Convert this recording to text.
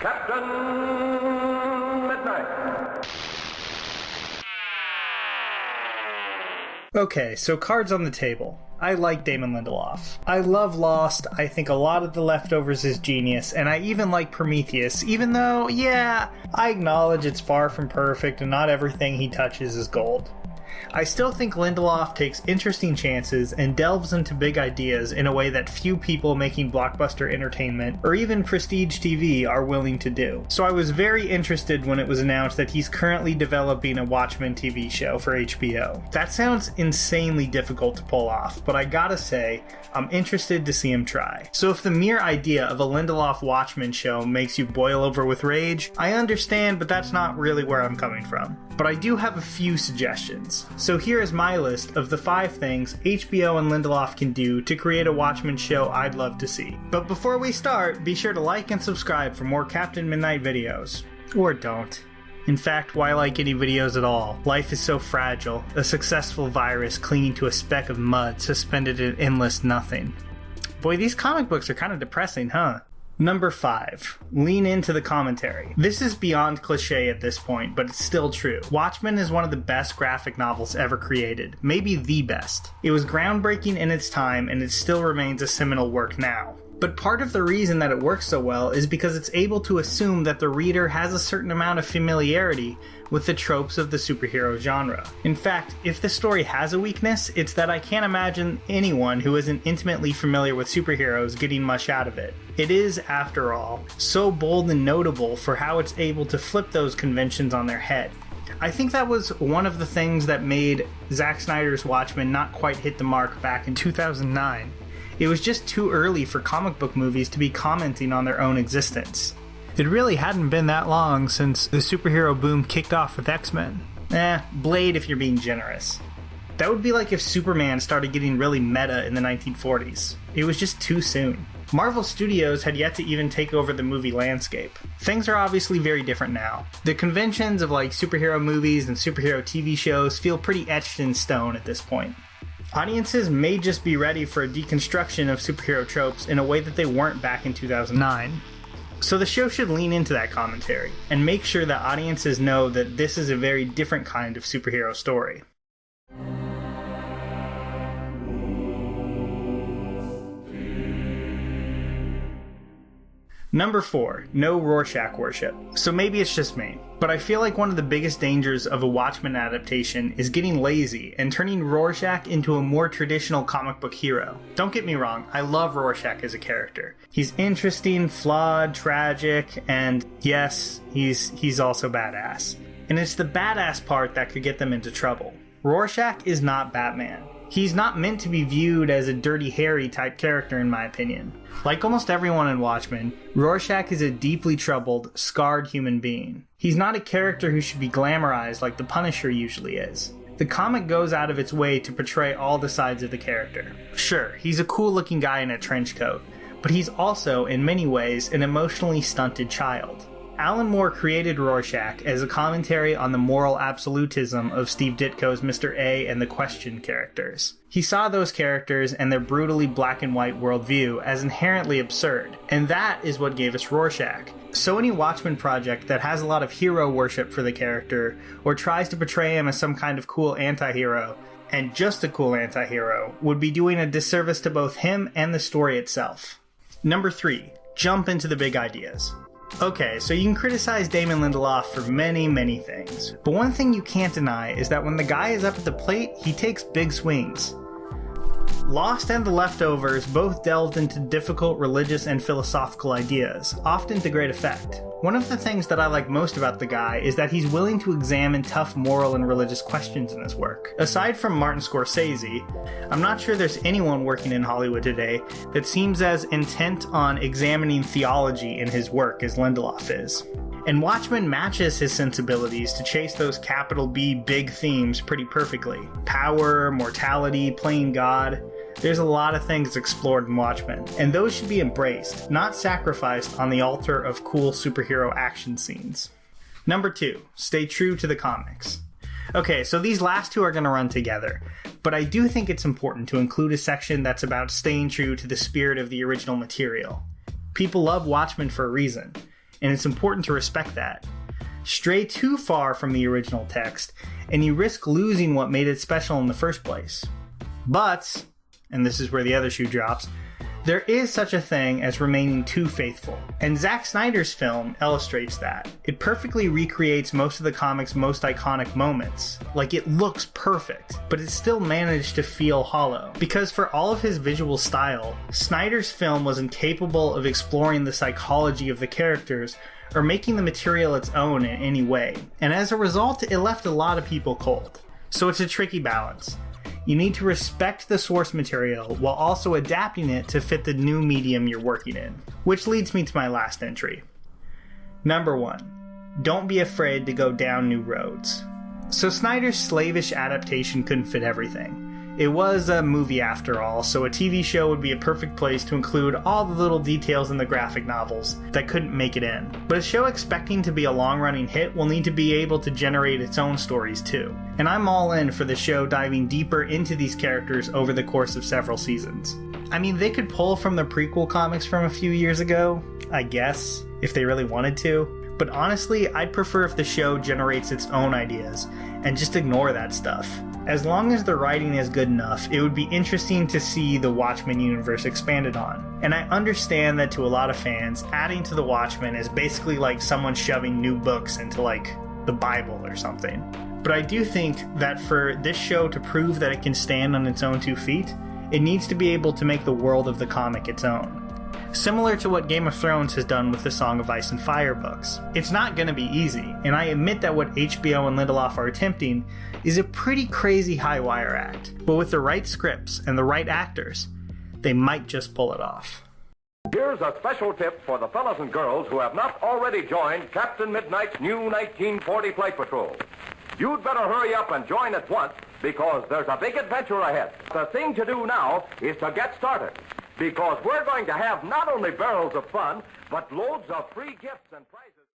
Captain Midnight. Okay, so cards on the table. I like Damon Lindelof. I love Lost, I think a lot of The Leftovers is genius, and I even like Prometheus, even though, yeah, I acknowledge it's far from perfect and not everything he touches is gold. I still think Lindelof takes interesting chances and delves into big ideas in a way that few people making blockbuster entertainment or even prestige TV are willing to do. So I was very interested when it was announced that he's currently developing a Watchmen TV show for HBO. That sounds insanely difficult to pull off, but I gotta say, I'm interested to see him try. So if the mere idea of a Lindelof Watchmen show makes you boil over with rage, I understand, but that's not really where I'm coming from. But I do have a few suggestions. So here is my list of the 5 things HBO and Lindelof can do to create a Watchmen show I'd love to see. But before we start, be sure to like and subscribe for more Captain Midnight videos. Or don't. In fact, why like any videos at all? Life is so fragile, a successful virus clinging to a speck of mud suspended in endless nothing. Boy, these comic books are kind of depressing, huh? Number 5. Lean into the commentary. This is beyond cliche at this point, but it's still true. Watchmen is one of the best graphic novels ever created, maybe the best. It was groundbreaking in its time, and it still remains a seminal work now. But part of the reason that it works so well is because it's able to assume that the reader has a certain amount of familiarity with the tropes of the superhero genre. In fact, if the story has a weakness, it's that I can't imagine anyone who isn't intimately familiar with superheroes getting much out of it. It is, after all, so bold and notable for how it's able to flip those conventions on their head. I think that was one of the things that made Zack Snyder's Watchmen not quite hit the mark back in 2009. It was just too early for comic book movies to be commenting on their own existence. It really hadn't been that long since the superhero boom kicked off with X-Men. Blade if you're being generous. That would be like if Superman started getting really meta in the 1940s. It was just too soon. Marvel Studios had yet to even take over the movie landscape. Things are obviously very different now. The conventions of like superhero movies and superhero TV shows feel pretty etched in stone at this point. Audiences may just be ready for a deconstruction of superhero tropes in a way that they weren't back in 2009. So the show should lean into that commentary, and make sure that audiences know that this is a very different kind of superhero story. Number 4, no Rorschach worship. So maybe it's just me, but I feel like one of the biggest dangers of a Watchmen adaptation is getting lazy and turning Rorschach into a more traditional comic book hero. Don't get me wrong, I love Rorschach as a character. He's interesting, flawed, tragic, and yes, he's also badass. And it's the badass part that could get them into trouble. Rorschach is not Batman. He's not meant to be viewed as a Dirty Harry type character in my opinion. Like almost everyone in Watchmen, Rorschach is a deeply troubled, scarred human being. He's not a character who should be glamorized like the Punisher usually is. The comic goes out of its way to portray all the sides of the character. Sure, he's a cool looking guy in a trench coat, but he's also, in many ways, an emotionally stunted child. Alan Moore created Rorschach as a commentary on the moral absolutism of Steve Ditko's Mr. A and the Question characters. He saw those characters and their brutally black and white worldview as inherently absurd, and that is what gave us Rorschach. So any Watchmen project that has a lot of hero worship for the character, or tries to portray him as some kind of cool anti-hero, and just a cool anti-hero, would be doing a disservice to both him and the story itself. Number 3, jump into the big ideas. Okay, so you can criticize Damon Lindelof for many things, but one thing you can't deny is that when the guy is up at the plate, he takes big swings. Lost and The Leftovers both delved into difficult religious and philosophical ideas, often to great effect. One of the things that I like most about the guy is that he's willing to examine tough moral and religious questions in his work. Aside from Martin Scorsese, I'm not sure there's anyone working in Hollywood today that seems as intent on examining theology in his work as Lindelof is. And Watchmen matches his sensibilities to chase those capital B big themes pretty perfectly. Power, mortality, playing God. There's a lot of things explored in Watchmen, and those should be embraced, not sacrificed on the altar of cool superhero action scenes. Number 2, stay true to the comics. Okay, so these last two are going to run together, but I do think it's important to include a section that's about staying true to the spirit of the original material. People love Watchmen for a reason. and it's important to respect that. Stray too far from the original text, and you risk losing what made it special in the first place. But, and this is where the other shoe drops, there is such a thing as remaining too faithful. And Zack Snyder's film illustrates that. It perfectly recreates most of the comic's most iconic moments. Like, it looks perfect, but it still managed to feel hollow. Because for all of his visual style, Snyder's film was incapable of exploring the psychology of the characters or making the material its own in any way. And as a result, it left a lot of people cold. So it's a tricky balance. You need to respect the source material while also adapting it to fit the new medium you're working in. Which leads me to my last entry. Number 1. Don't be afraid to go down new roads. So Snyder's slavish adaptation couldn't fit everything. It was a movie after all, so a TV show would be a perfect place to include all the little details in the graphic novels that couldn't make it in. But a show expecting to be a long-running hit will need to be able to generate its own stories too. And I'm all in for the show diving deeper into these characters over the course of several seasons. I mean, they could pull from the prequel comics from a few years ago, I guess, if they really wanted to. But honestly, I'd prefer if the show generates its own ideas and just ignore that stuff. As long as the writing is good enough, it would be interesting to see the Watchmen universe expanded on. And I understand that to a lot of fans, adding to the Watchmen is basically like someone shoving new books into like the Bible or something. But I do think that for this show to prove that it can stand on its own 2 feet, it needs to be able to make the world of the comic its own. Similar to what Game of Thrones has done with the Song of Ice and Fire books. It's not going to be easy, and I admit that what HBO and Lindelof are attempting is a pretty crazy high-wire act. But with the right scripts and the right actors, they might just pull it off. Here's a special tip for the fellas and girls who have not already joined Captain Midnight's new 1940 Flight Patrol. You'd better hurry up and join at once, because there's a big adventure ahead. The thing to do now is to get started, because we're going to have not only barrels of fun, but loads of free gifts and prizes.